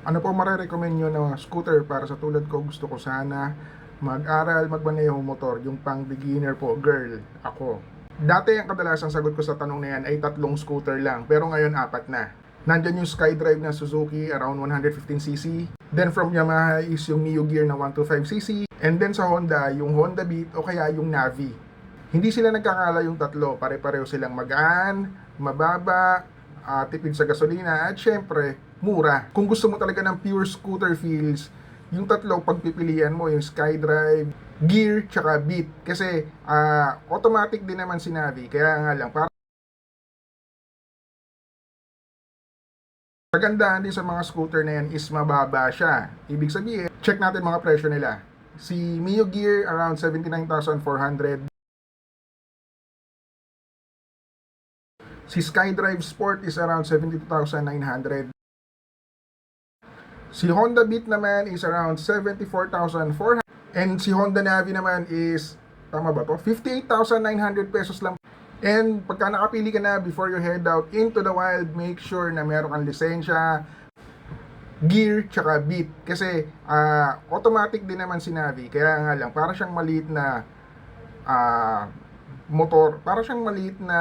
Ano po marerecommend nyo na scooter para sa tulad ko? Gusto ko sana mag-aral, magmaneho motor, yung pang beginner po, girl, ako. Dati ang kadalasang sagot ko sa tanong na yan ay tatlong scooter lang, pero ngayon apat na. Nandyan yung SkyDrive na Suzuki around 115cc. Then from Yamaha is yung Neo Gear na 125cc. And then sa Honda, yung Honda Beat o kaya yung Navi. Hindi sila nagkakala yung tatlo, pare-pareho silang magaan, mababa, tipid sa gasolina, at syempre, mura. Kung gusto mo talaga ng pure scooter feels, yung tatlo pagpipilian mo, yung SkyDrive, Gear, tsaka Beat. Kasi automatic din naman si Navi, kaya nga lang, para kagandahan din sa mga scooter na yan is mababa siya. Ibig sabihin, check natin mga presyo nila. Si Mio Gear around 79,400. Si SkyDrive Sport is around 72,900. Si Honda Beat naman is around 74,400. And si Honda Navi naman is, tama ba to? 58,900 pesos lang. And pagka nakapili ka na before you head out into the wild, make sure na meron kang lisensya, gear, tsaka beat. Kasi automatic din naman si Navi. Kaya nga lang, para siyang maliit na motor, para siyang maliit na